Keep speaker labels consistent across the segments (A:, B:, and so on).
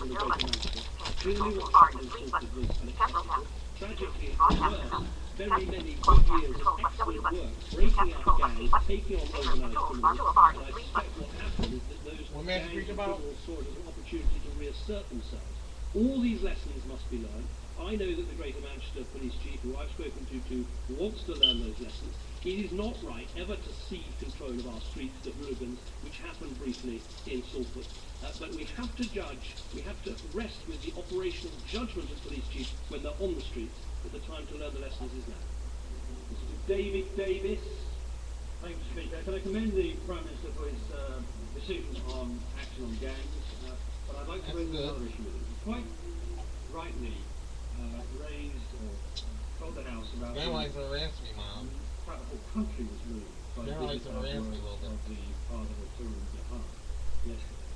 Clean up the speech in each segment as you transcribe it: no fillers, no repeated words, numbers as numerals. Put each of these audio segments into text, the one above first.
A: with the Greater Manchester. Clearly what's happened in Salford was unacceptable. Tragically, it's worse. Very many good years of excellent work, breaking out gangs, taking on organised criminals, and I suspect what happened is that those gangs and criminals saw it as an opportunity to reassert themselves. All these lessons must be learned. I know that the Greater Manchester Police Chief, who I've spoken to wants to learn those lessons. It is not right ever to cede control of our streets to hooligans, which happened briefly in Salford. But we have to judge, we have to rest with the operational judgment of police chiefs when they're on the streets, but the time to learn the lessons is now.
B: Mr. David Davis. Thank you, Speaker. Can I commend the Prime Minister for his decision on action on gangs, but I'd like to raise another issue with him. Quite rightly raised or told the House about the fact the whole country was moved by the work of the father of Turun Jahan yesterday.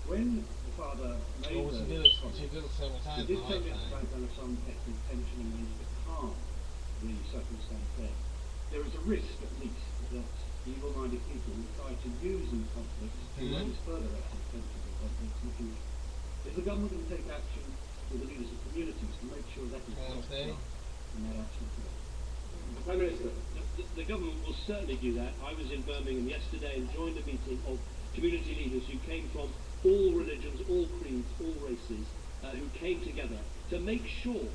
B: When the father made the comment, he did tell me at the back of some intention and managed to calm the circumstance there. There is a risk, at least, that evil-minded people will try to use these conflicts to raise further tensions and conflicts in the future. Is the government going to take action with the leaders of communities to make sure that is not done in that action today?
A: Prime Minister, the government will certainly do that. I was in Birmingham yesterday and joined a meeting of community leaders who came from all religions, all creeds, all races, who came together to make sure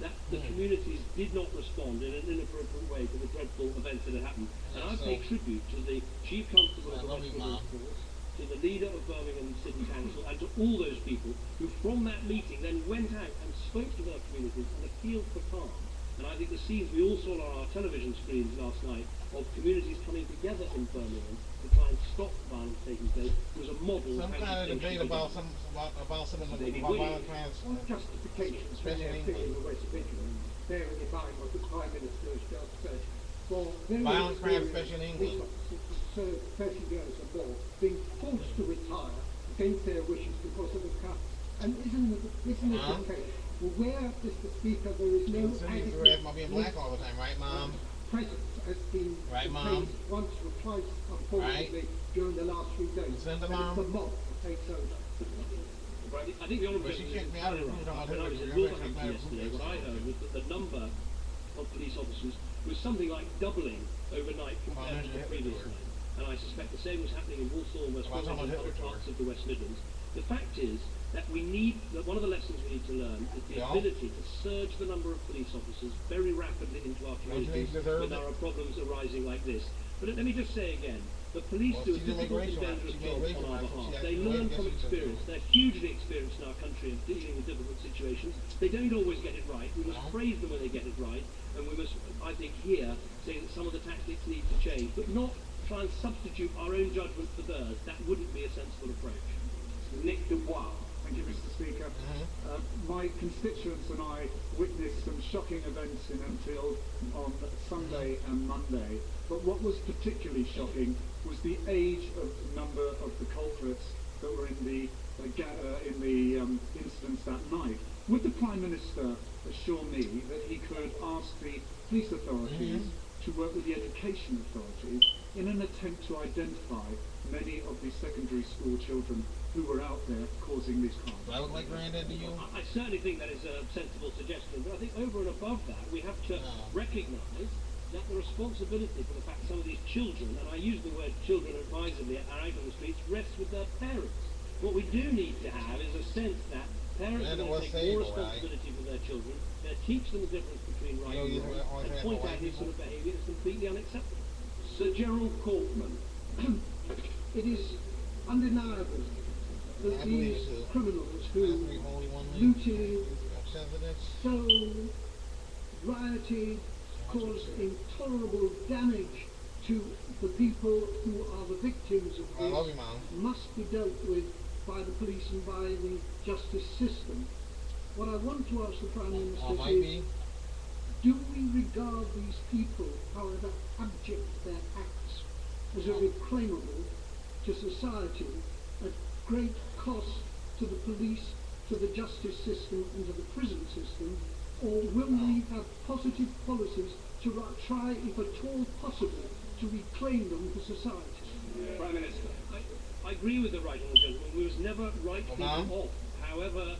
A: that the communities did not respond in an inappropriate way to the dreadful events that had happened. And I pay tribute to the Chief Constable of the West Midlands Force, to the leader of Birmingham City Council, and to all those people who from that meeting then went out and spoke to their communities and appealed for calm. And I think the scenes we all saw on our television screens last night of communities coming together in Birmingham to try and stop violence taking place was a model.
C: Some kind of debate about some of the violent crimes.
D: One justification for their figure in the West Midlands, bearing in mind what the Prime Minister has just said. For
C: violent crimes, especially in England.
D: So 30 years or more, being forced to retire against their wishes because of the cuts. And isn't it the case? Well, where, Mr. Speaker, there is no adequate
C: being black all the time, right, Mom?
D: Presence has been
C: right, Mom?
D: Once or twice, unfortunately, during the last few days. And it's the mob that takes over.
A: I think the Honourable Gentleman when I was in Wolverhampton yesterday, what I heard was that the number of police officers was something like doubling overnight compared to the previous night. And I suspect the same was happening in Walsall and West Midlands and other parts of the West Midlands. The fact is that one of the lessons we need to learn is the ability to surge the number of police officers very rapidly into our communities when there are problems arising like this. But let me just say again, the police do a difficult and dangerous job on our behalf. They learn from experience. They're hugely experienced in our country in dealing with difficult situations. They don't always get it right. We must praise them when they get it right, and we must, I think, here say that some of the tactics need to change, but not try and substitute our own judgment for theirs. That wouldn't be a sensible approach.
E: Nick Dubois. Thank you, Mr. Speaker. My constituents and I witnessed some shocking events in Enfield on Sunday and Monday, but what was particularly shocking was the age of the number of the culprits that were in the incidents that night. Would the Prime Minister assure me that he could ask the police authorities to work with the education authorities in an attempt to identify many of the secondary school children who were out there causing these crimes?
C: I look like Grandad to you?
A: I certainly think that is a sensible suggestion, but I think over and above that, we have to recognise that the responsibility for the fact some of these children, and I use the word children advisedly, are out on the streets, rests with their parents. What we do need to have is a sense that parents are going to take more responsibility for their children, teach them the difference between right and wrong, and point out this sort of behaviour is completely unacceptable.
E: Sir Gerald Corkman.
D: It is undeniable that these criminals who looted, stole, rioted, caused intolerable damage to the people who are the victims of this must be dealt with by the police and by the justice system. What I want to ask the Prime Minister is, do we regard these people, however abject their acts, as irreclaimable to society at great cost to the police, to the justice system and to the prison system, or will we have positive policies to try, if at all possible, to reclaim them for society?
A: Prime Minister, I agree with the right honourable gentleman. We must never write people off however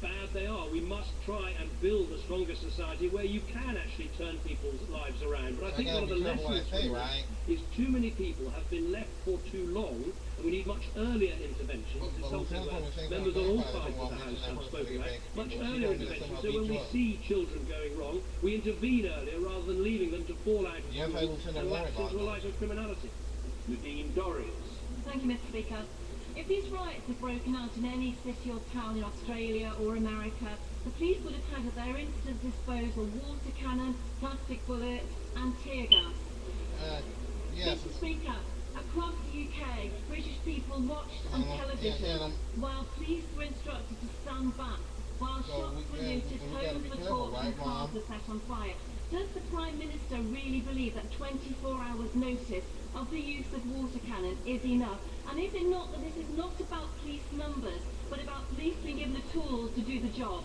A: bad they are. We must try and build a stronger society where you can actually turn people's lives around. But I think one of the lessons from this is too many people have been left for too long, and we need much earlier intervention. This is something where members on all sides of the House have spoken about. Much earlier intervention, so when we see children going wrong, we intervene earlier rather than leaving them to fall out of school and lapse into a life of criminality.
B: Nadine Dorries.
F: Thank you, Mr. Speaker. If these riots had broken out in any city or town in Australia or America, the police would have had at their instant disposal water cannon, plastic bullets and tear gas.
C: Yes.
F: Mr. Speaker, across the UK, British people watched on television while police were instructed to stand back, while shots were looted, homes were torched and cars were set on fire. Does the Prime Minister really believe that 24 hours notice of the use of water cannon is enough? And is it not that this is not about police numbers, but about police being given the tools to do the job?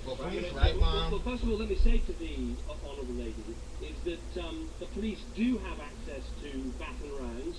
A: Well, first of all, let me say to the Honourable Lady is that the police do have access to baton rounds,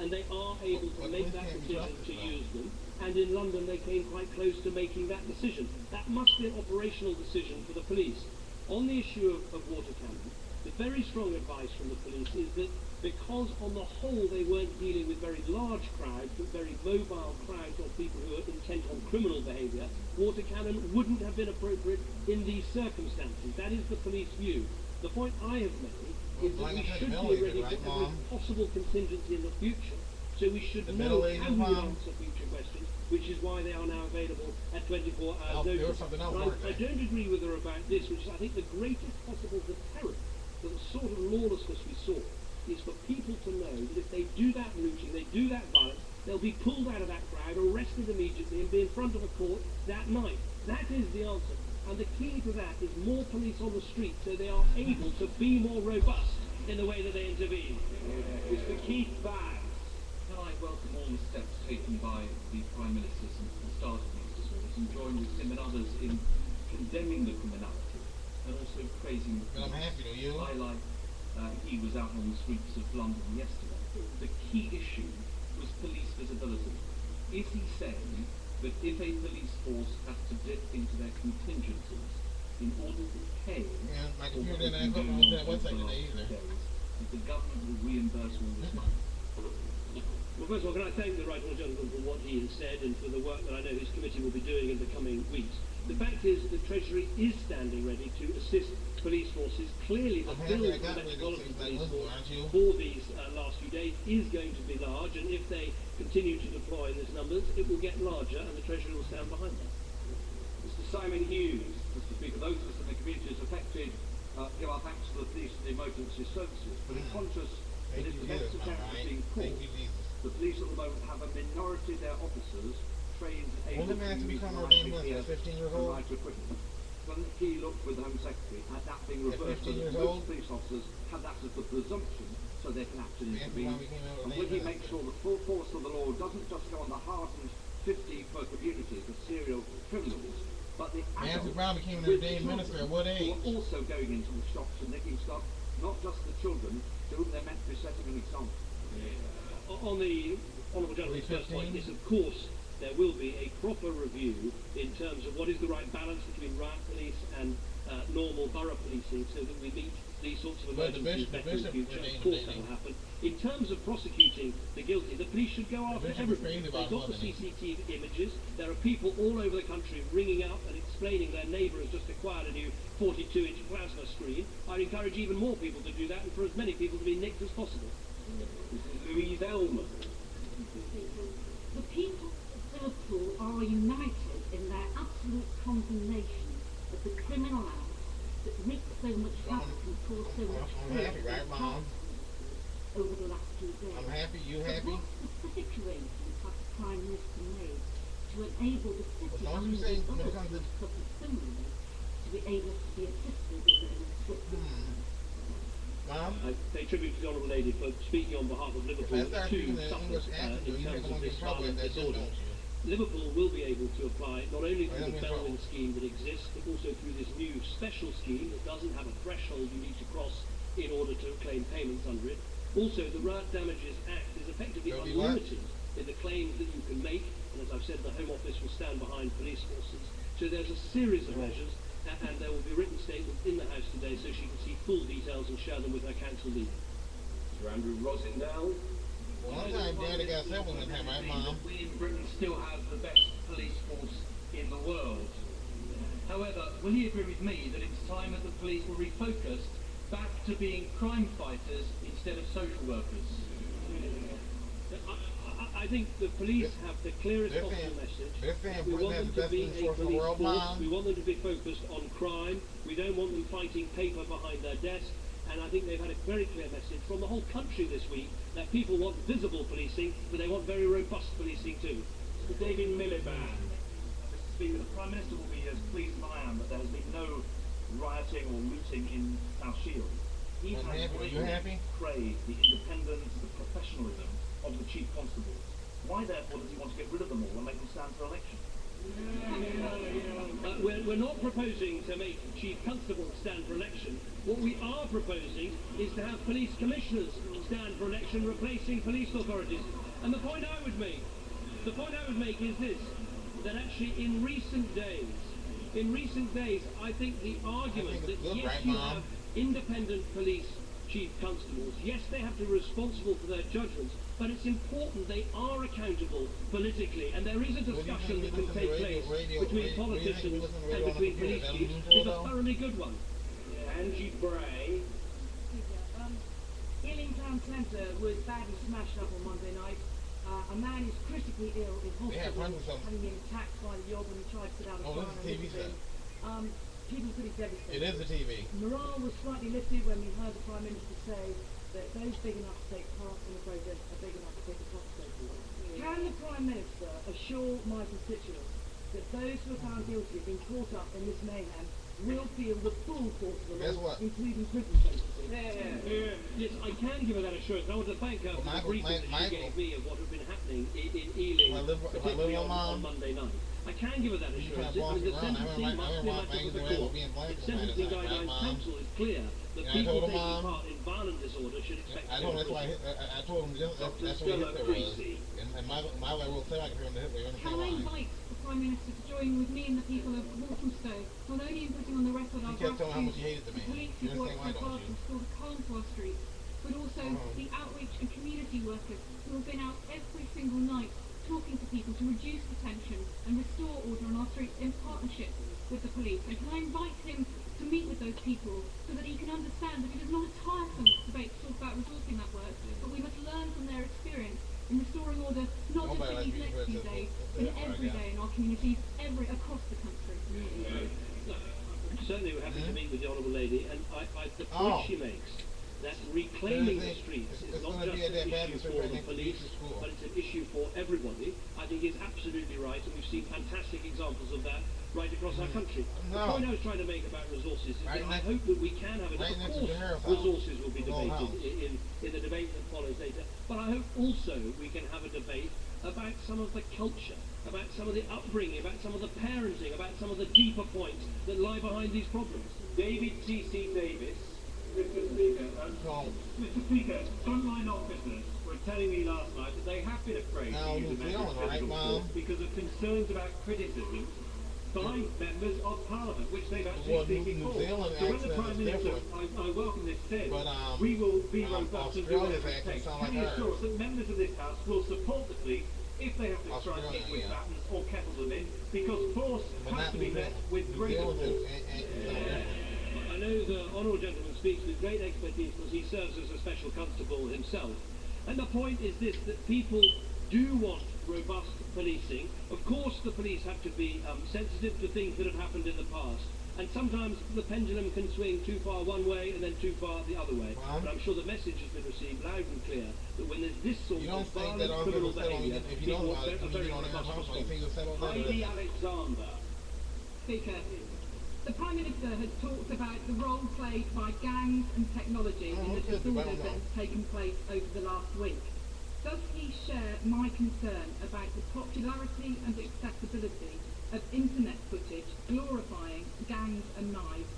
A: and they are able to make that decision to use them. And in London, they came quite close to making that decision. That must be an operational decision for the police. On the issue of water cannon, the very strong advice from the police is that because on the whole they weren't dealing with very large crowds, but very mobile crowds of people who are intent on criminal behaviour, water cannon wouldn't have been appropriate in these circumstances. That is the police view. The point I have made is that we should be ready for every possible contingency in the future. So we should know how to answer future questions, which is why they are now available at 24 hours notice. I don't agree with her about this, which is I think the greatest possible deterrent for the sort of lawlessness we saw is for people to know that if they do that looting, they do that violence, they'll be pulled out of that crowd, arrested immediately and be in front of a court that night. That is the answer. And the key to that is more police on the street so they are able to be more robust in the way that they intervene.
B: Mr. Keith Baggs. Can I welcome all the steps taken by the Prime Minister since the start of these disorders and join with him and others in condemning the criminality and also praising the police.
C: I'm happy to you.
B: I like he was out on the streets of London yesterday. The key issue was police visibility. Is he saying that if a police force has to dip into their contingencies in order to pay
C: my computer didn't go on that website today either,
B: that the government will reimburse all this money?
A: Well, first of all, can I thank the right honourable gentleman for what he has said and for the work that I know his committee will be doing in the coming weeks. The fact is the Treasury is standing ready to assist police forces. Clearly the bill for the Metropolitan Police Force for these last few days is going to be large, and if they continue to deploy in these numbers, it will get larger and the Treasury will stand behind them.
B: Mr. Simon Hughes. Mr. Speaker, those of us in the communities affected give our thanks to the police and the emergency services, but in conscious that if the next attempt is being caught, the police at the moment have a minority of their officers trained and able to use the right equipment. When he looked with the Home Secretary at that being reversed, so that most police officers have that as the presumption so they can actually intervene. And when he makes sure the full force of the law doesn't just go on the hardened 50 per community, the serial criminals, but the adults with children who are also going into the shops and nicking stuff, not just the children to whom they're meant to be setting an example.
A: On the Honourable Gentleman's first point, yes, of course, there will be a proper review in terms of what is the right balance between riot police and normal borough policing so that we meet these sorts of emergencies better in the future. Of course that will happen. In terms of prosecuting the guilty, the police should go after everybody. They've got the CCTV images. There are people all over the country ringing up and explaining their neighbour has just acquired a new 42-inch plasma screen. I'd encourage even more people to do that and for as many people to be nicked as possible.
B: Louise Elman.
F: The people of Liverpool are united in their absolute condemnation of the criminal acts that wreak so much havoc and cause so much fear over the last few days.
C: I'm happy, you happy?
F: What specific arrangements has the Prime Minister made to enable the city and the others who suffered similarly to be able to be assisted in a swift
A: I pay tribute to the Honourable Lady for speaking on behalf of Liverpool to sufferers in terms of this violent disorder. Liverpool will be able to apply not only through the Bellwin scheme that exists, but also through this new special scheme that doesn't have a threshold you need to cross in order to claim payments under it. Also, the Riot Damages Act is effectively unlimited in the claims that you can make and as I've said, the Home Office will stand behind police forces. So there's a series of measures, and there will be written statements in the House today so she can see full details and share them with her council leader.
B: Mr. Andrew Rosendale.
C: One time Daddy got several in time, right, Mom?
G: We in Britain still have the best police force in the world. However, will you agree with me that it's time that the police were refocused back to being crime fighters instead of social workers?
A: I think the police have the clearest possible message. We want them to be a police force. We want them to be focused on crime. We don't want them fighting paper behind their desk. And I think they've had a very clear message from the whole country this week that people want visible policing, but they want very robust policing too.
B: Mr. David Miliband. Mr. Speaker, the Prime Minister will be as pleased as I am that there has been no rioting or looting in South Shield. He has praised the independence, the professionalism of the Chief Constables. Why therefore does he want to get rid of them all and make them stand for election?
A: We're not proposing to make Chief Constables stand for election. What we are proposing is to have police commissioners stand for election, replacing police authorities. And the point I would make is this, that actually in recent days, I think the argument that yes, you have independent police chief constables, yes, they have to be responsible for their judgments, but it's important they are accountable politically, and there is a discussion that can take place between politicians and between police chiefs is a thoroughly good one.
B: Angie Bray.
H: Ealing Town Centre was badly smashed up on Monday night. A man is critically ill in hospital, having been attacked by the yob when he tried to put out a fire on his thing. People are pretty devastated.
C: It is the TV.
H: Morale was slightly lifted when we heard the Prime Minister say that those big enough to take part in the protest are big enough to take the consequences. Can the Prime Minister assure my constituents that those who are found guilty of being caught up in this mayhem will feel the full force of the law, including prison sentences?
A: Yes, I can give her that assurance. I want to thank her for the briefing that she gave me of what had been happening in Ealing, particularly on Monday night. I can give her that assurance. The sentencing must be a matter for the court. The Sentencing Guidelines Council is clear that people taking part in violent disorder should expect
C: I told him that's what Hitler was. And my level will say I can hear Hitler.
F: Can I invite the Prime Minister to join with me and the people of Walthamstow, not only in putting on the record our gratitude to the police who worked so hard to restore the calm to our streets, but also the outreach and community workers who have been out every single night talking to people to reduce the tension and restore order on our streets in partnership with the police. And can I invite him to meet with those people so that he can understand that it is not a tiresome debate to talk about resourcing that work, but we must learn from their experience in restoring order not just in these next few days, but every day in our communities, across the country.
A: Certainly we're happy to meet with the Honourable Lady, and the point she makes that reclaiming the streets is not just an issue for the police, but it's an issue for everybody, I think is absolutely right, and we've seen fantastic examples of that right across our country. The point I was trying to make about resources is that I hope that we can have it. Of course, resources will be debated in the debate that follows later, but I hope also we can have a debate about some of the culture, about some of the upbringing, about some of the parenting, about some of the deeper points that lie behind these problems.
B: David T.C. Davis. Mr. Speaker, frontline officers were telling me last night that they have been afraid to use a measure of physical force because of concerns about criticism by members of Parliament, which they've actually speaking for. So when the Prime Minister, I welcome this, said, we will be robust and do whatever it takes, can you assure us that members of this House will support the police if they have to strike it with batons or kettle them in, because force has to be met with greater force.
A: I know the honourable gentleman speaks with great expertise because he serves as a special constable himself. And the point is this, that people do want robust policing. Of course the police have to be sensitive to things that have happened in the past. And sometimes the pendulum can swing too far one way and then too far the other way. But I'm sure the message has been received loud and clear that when there's this sort of violent criminal behaviour, people are very robust response.
B: Heidi Alexander.
F: Speaker, the Prime Minister has talked about the role played by gangs and technology in the disorders that have taken place over the last week. Does he share my concern about the popularity and accessibility of internet footage glorifying gangs and knives?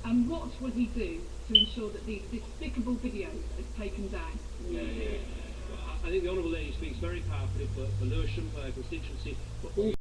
F: And what will he do to ensure that these despicable videos are taken down?
A: I think the Honourable Lady speaks very powerfully for Lewisham, for our constituency, but also